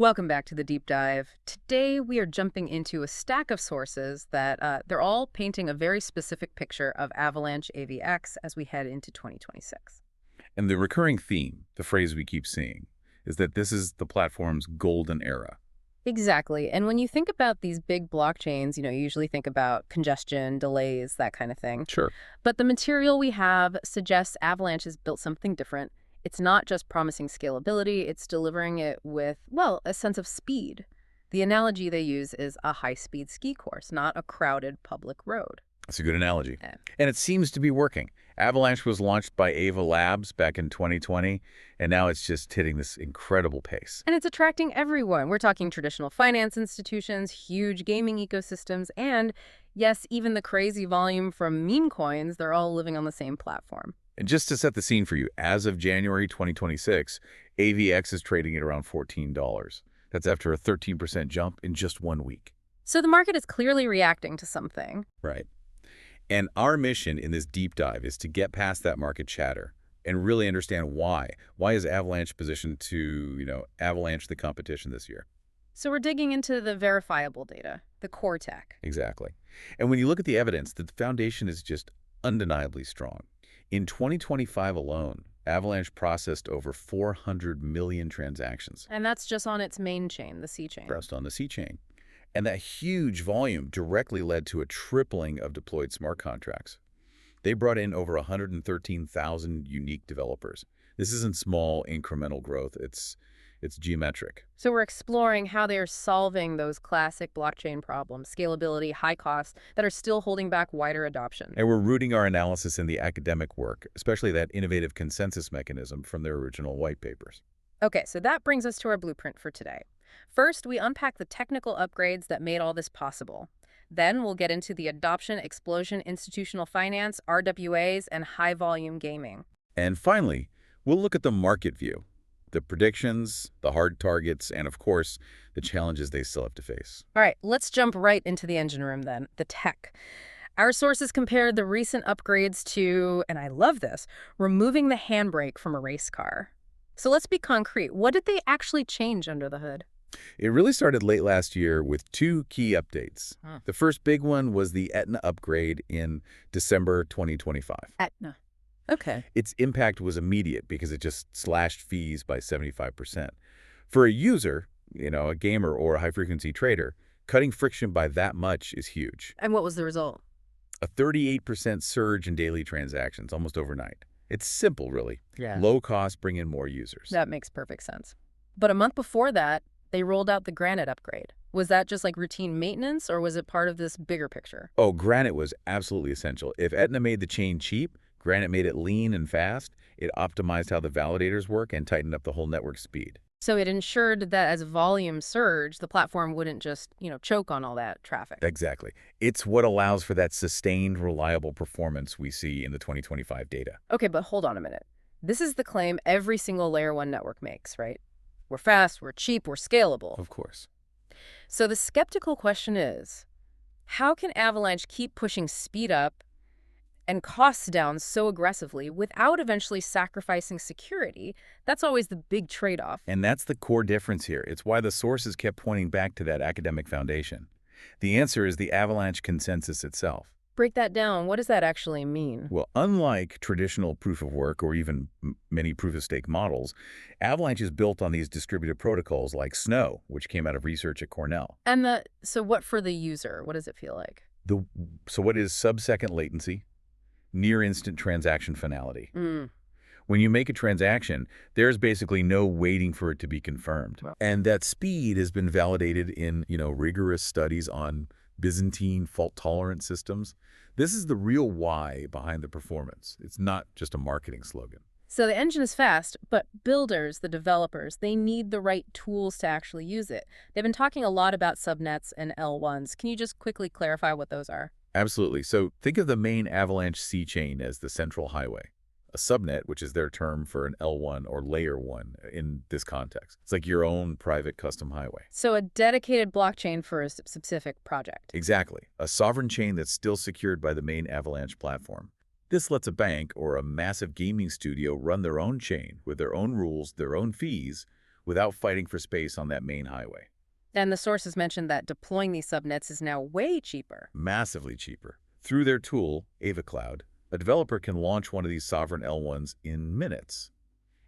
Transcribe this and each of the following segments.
Welcome back to the deep dive. Today we are jumping into a stack of sources that they're all painting a very specific picture of Avalanche AVX as we head into 2026. And the recurring theme, the phrase we keep seeing, is that this is the platform's golden era. Exactly. And when you think about these big blockchains, you usually think about congestion, delays, that kind of thing. Sure. But the material we have suggests Avalanche has built something different. It's not just promising scalability, it's delivering it with, well, a sense of speed. The analogy they use is a high-speed ski course, not a crowded public road. That's a good analogy. Yeah. And it seems to be working. Avalanche was launched by Ava Labs back in 2020, and now it's just hitting this incredible pace. And it's attracting everyone. We're talking traditional finance institutions, huge gaming ecosystems, and, yes, even the crazy volume from meme coins, they're all living on the same platform. And just to set the scene for you, as of January 2026, AVX is trading at around $14. That's after a 13% jump in just 1 week. So the market is clearly reacting to something. Right. And our mission in this deep dive is to get past that market chatter and really understand why. Why is Avalanche positioned to, avalanche the competition this year? So we're digging into the verifiable data, the core tech. Exactly. And when you look at the evidence, the foundation is just undeniably strong. In 2025 alone, Avalanche processed over 400 million transactions. And that's just on its main chain, the C chain. Pressed on the C chain. And that huge volume directly led to a tripling of deployed smart contracts. They brought in over 113,000 unique developers. This isn't small incremental growth. It's geometric. So we're exploring how they are solving those classic blockchain problems, scalability, high costs, that are still holding back wider adoption. And we're rooting our analysis in the academic work, especially that innovative consensus mechanism from their original white papers. Okay, so that brings us to our blueprint for today. First, we unpack the technical upgrades that made all this possible. Then we'll get into the adoption, explosion, institutional finance, RWAs, and high-volume gaming. And finally, we'll look at the market view, the predictions, the hard targets, and of course, the challenges they still have to face. All right, let's jump right into the engine room then, the tech. Our sources compared the recent upgrades to, and I love this, removing the handbrake from a race car. So let's be concrete. What did they actually change under the hood? It really started late last year with 2 key updates. Huh. The first big one was the Aetna upgrade in December 2025. Aetna. Okay. Its impact was immediate because it just slashed fees by 75%. For a user, a gamer or a high-frequency trader, cutting friction by that much is huge. And what was the result? A 38% surge in daily transactions, almost overnight. It's simple, really. Yeah. Low cost, bring in more users. That makes perfect sense. But a month before that, they rolled out the Granite upgrade. Was that just like routine maintenance, or was it part of this bigger picture? Oh, Granite was absolutely essential. If Aetna made the chain cheap, Granite made it lean and fast. It optimized how the validators work and tightened up the whole network speed. So it ensured that as volume surged, the platform wouldn't just, choke on all that traffic. Exactly. It's what allows for that sustained, reliable performance we see in the 2025 data. Okay, but hold on a minute. This is the claim every single Layer 1 network makes, right? We're fast, we're cheap, we're scalable. Of course. So the skeptical question is, how can Avalanche keep pushing speed up and costs down so aggressively without eventually sacrificing security? That's always the big trade-off. And that's the core difference here. It's why the sources kept pointing back to that academic foundation. The answer is the Avalanche consensus itself. Break that down. What does that actually mean? Well, unlike traditional proof-of-work or even many proof-of-stake models, Avalanche is built on these distributed protocols like Snow, which came out of research at Cornell. And so what for the user? What does it feel like? So what is sub-second latency? Near-instant transaction finality. When you make a transaction, there's basically no waiting for it to be confirmed. Wow. And that speed has been validated in, rigorous studies on Byzantine fault-tolerant systems. This is the real why behind the performance. It's not just a marketing slogan. So the engine is fast, but builders, the developers, they need the right tools to actually use it. They've been talking a lot about subnets and L1s. Can you just quickly clarify what those are? Absolutely. So think of the main Avalanche C chain as the central highway. A subnet, which is their term for an L1 or layer 1 in this context. It's like your own private custom highway. So a dedicated blockchain for a specific project. Exactly. A sovereign chain that's still secured by the main Avalanche platform. This lets a bank or a massive gaming studio run their own chain with their own rules, their own fees, without fighting for space on that main highway. And the sources mentioned that deploying these subnets is now way cheaper. Massively cheaper. Through their tool, AVACloud, a developer can launch one of these sovereign L1s in minutes.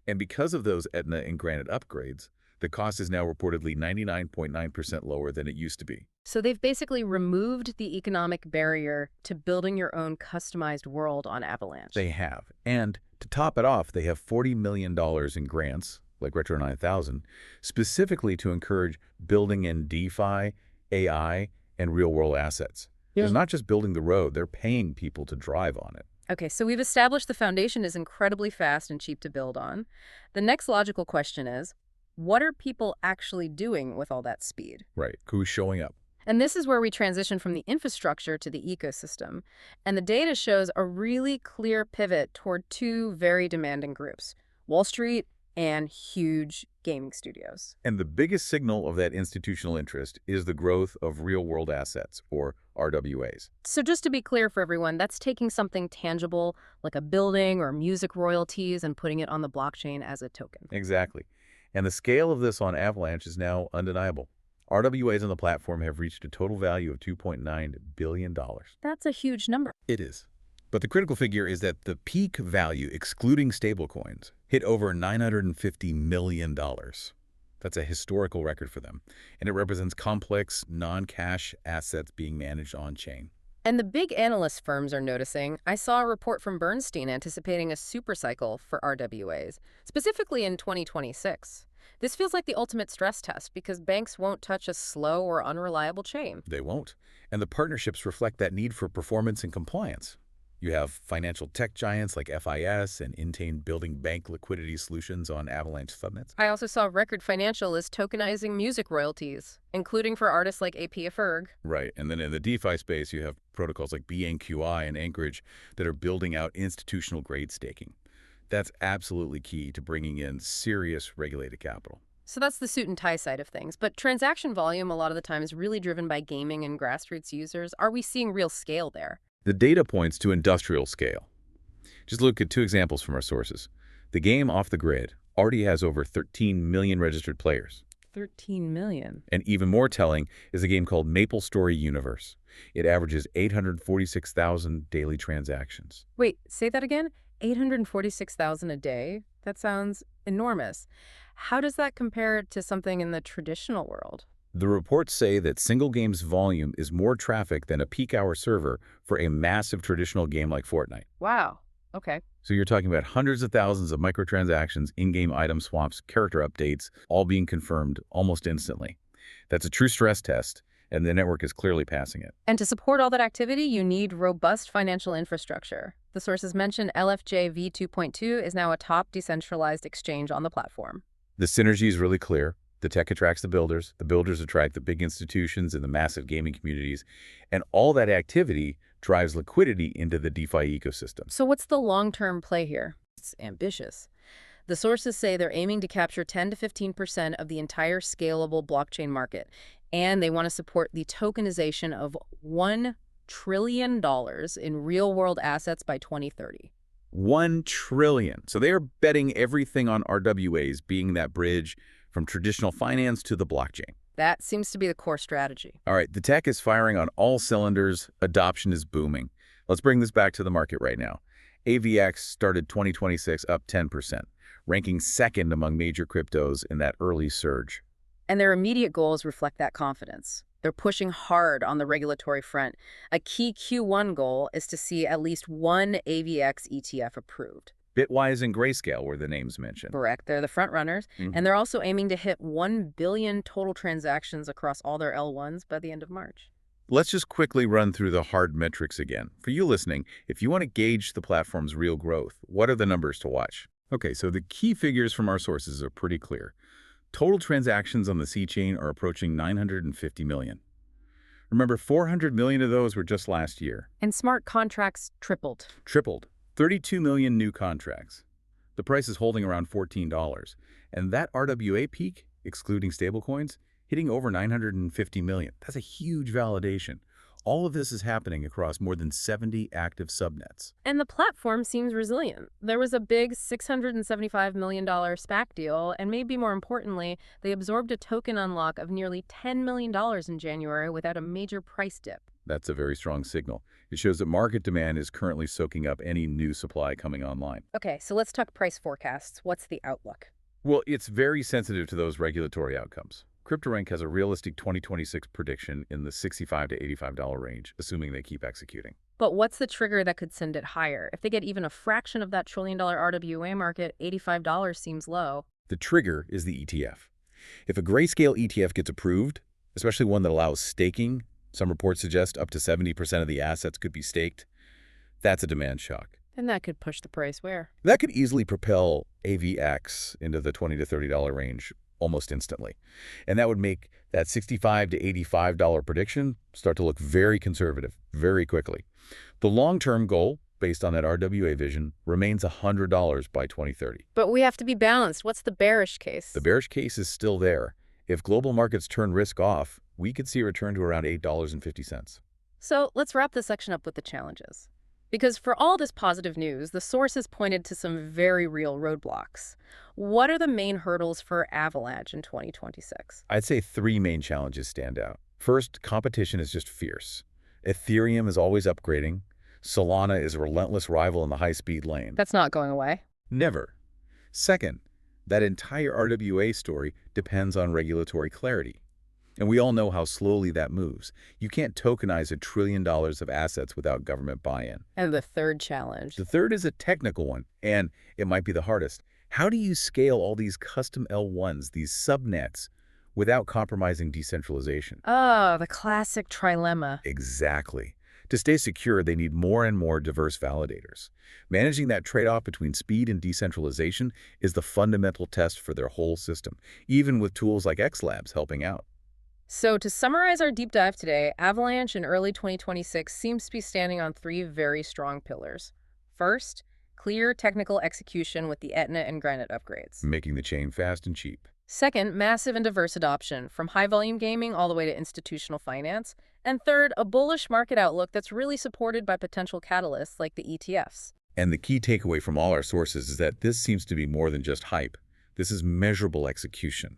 And because of those Etna and Granite upgrades, the cost is now reportedly 99.9% lower than it used to be. So they've basically removed the economic barrier to building your own customized world on Avalanche. They have. And to top it off, they have $40 million in grants, like Retro 9000, specifically to encourage building in DeFi, AI, and real-world assets. Yeah. There's not just building the road, they're paying people to drive on it. Okay, so we've established the foundation is incredibly fast and cheap to build on. The next logical question is, what are people actually doing with all that speed? Right. Who's showing up? And this is where we transition from the infrastructure to the ecosystem. And the data shows a really clear pivot toward two very demanding groups, Wall Street and huge gaming studios. And the biggest signal of that institutional interest is the growth of real-world assets, or RWAs. So just to be clear for everyone, that's taking something tangible, like a building or music royalties, and putting it on the blockchain as a token. Exactly. And the scale of this on Avalanche is now undeniable. RWAs on the platform have reached a total value of $2.9 billion. That's a huge number. It is. But the critical figure is that the peak value, excluding stablecoins, hit over $950 million. That's a historical record for them, and it represents complex, non-cash assets being managed on-chain. And the big analyst firms are noticing. I saw a report from Bernstein anticipating a supercycle for RWAs, specifically in 2026. This feels like the ultimate stress test because banks won't touch a slow or unreliable chain. They won't. And the partnerships reflect that need for performance and compliance. You have financial tech giants like FIS and Intain building bank liquidity solutions on Avalanche subnets. I also saw Record Financial is tokenizing music royalties, including for artists like AP Ferg. Right. And then in the DeFi space, you have protocols like BNQI and Anchorage that are building out institutional grade staking. That's absolutely key to bringing in serious regulated capital. So that's the suit and tie side of things. But transaction volume a lot of the time is really driven by gaming and grassroots users. Are we seeing real scale there? The data points to industrial scale. Just look at two examples from our sources. The game Off the Grid already has over 13 million registered players. 13 million. And even more telling is a game called Maple Story Universe. It averages 846,000 daily transactions. Wait, say that again? 846,000 a day? That sounds enormous. How does that compare to something in the traditional world? The reports say that single game's volume is more traffic than a peak-hour server for a massive traditional game like Fortnite. Wow. Okay. So you're talking about hundreds of thousands of microtransactions, in-game item swaps, character updates, all being confirmed almost instantly. That's a true stress test, and the network is clearly passing it. And to support all that activity, you need robust financial infrastructure. The sources mention LFJ v2.2 is now a top decentralized exchange on the platform. The synergy is really clear. The tech attracts the builders attract the big institutions and the massive gaming communities, and all that activity drives liquidity into the DeFi ecosystem. So what's the long-term play here? It's ambitious. The sources say they're aiming to capture 10 to 15% of the entire scalable blockchain market, and they want to support the tokenization of $1 trillion in real-world assets by 2030. 1 trillion. So they are betting everything on RWAs being that bridge from traditional finance to the blockchain. That seems to be the core strategy. All right, the tech is firing on all cylinders. Adoption is booming. Let's bring this back to the market right now. AVAX started 2026 up 10%, ranking second among major cryptos in that early surge. And their immediate goals reflect that confidence. They're pushing hard on the regulatory front. A key Q1 goal is to see at least one AVX ETF approved. Bitwise and Grayscale were the names mentioned. Correct. They're the front runners. And they're also aiming to hit 1 billion total transactions across all their L1s by the end of March. Let's just quickly run through the hard metrics again. For you listening, if you want to gauge the platform's real growth, what are the numbers to watch? Okay, so the key figures from our sources are pretty clear. Total transactions on the C-chain are approaching 950 million. Remember, 400 million of those were just last year. And smart contracts tripled. Tripled. 32 million new contracts. The price is holding around $14. And that RWA peak, excluding stablecoins, hitting over 950 million. That's a huge validation. All of this is happening across more than 70 active subnets. And the platform seems resilient. There was a big $675 million SPAC deal, and maybe more importantly, they absorbed a token unlock of nearly $10 million in January without a major price dip. That's a very strong signal. It shows that market demand is currently soaking up any new supply coming online. Okay, so let's talk price forecasts. What's the outlook? Well, it's very sensitive to those regulatory outcomes. CryptoRank has a realistic 2026 prediction in the $65 to $85 range, assuming they keep executing. But what's the trigger that could send it higher? If they get even a fraction of that trillion-dollar RWA market, $85 seems low. The trigger is the ETF. If a grayscale ETF gets approved, especially one that allows staking, some reports suggest up to 70% of the assets could be staked, that's a demand shock. And that could push the price where? That could easily propel AVAX into the $20 to $30 range almost instantly. And that would make that $65 to $85 prediction start to look very conservative very quickly. The long-term goal, based on that RWA vision, remains $100 by 2030. But we have to be balanced. What's the bearish case? The bearish case is still there. If global markets turn risk off, we could see a return to around $8.50. So let's wrap this section up with the challenges. Because for all this positive news, the sources pointed to some very real roadblocks. What are the main hurdles for Avalanche in 2026? I'd say three main challenges stand out. First, competition is just fierce. Ethereum is always upgrading. Solana is a relentless rival in the high-speed lane. That's not going away. Never. Second, that entire RWA story depends on regulatory clarity. And we all know how slowly that moves. You can't tokenize $1 trillion of assets without government buy-in. And the third challenge? The third is a technical one, and it might be the hardest. How do you scale all these custom L1s, these subnets, without compromising decentralization? Oh, the classic trilemma. Exactly. To stay secure, they need more and more diverse validators. Managing that trade-off between speed and decentralization is the fundamental test for their whole system, even with tools like XLabs helping out. So to summarize our deep dive today, Avalanche in early 2026 seems to be standing on three very strong pillars. First, clear technical execution with the Etna and Granite upgrades. Making the chain fast and cheap. Second, massive and diverse adoption, from high-volume gaming all the way to institutional finance. And third, a bullish market outlook that's really supported by potential catalysts like the ETFs. And the key takeaway from all our sources is that this seems to be more than just hype. This is measurable execution.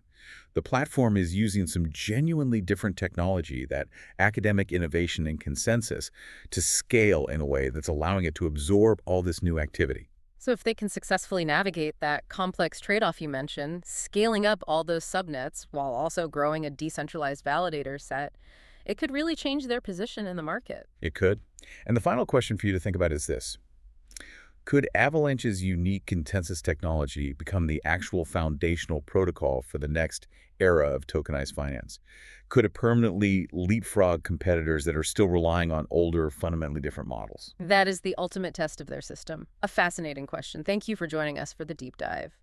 The platform is using some genuinely different technology, that academic innovation and consensus, to scale in a way that's allowing it to absorb all this new activity. So if they can successfully navigate that complex trade-off you mentioned, scaling up all those subnets while also growing a decentralized validator set, it could really change their position in the market. It could. And the final question for you to think about is this. Could Avalanche's unique consensus technology become the actual foundational protocol for the next era of tokenized finance? Could it permanently leapfrog competitors that are still relying on older, fundamentally different models? That is the ultimate test of their system. A fascinating question. Thank you for joining us for the deep dive.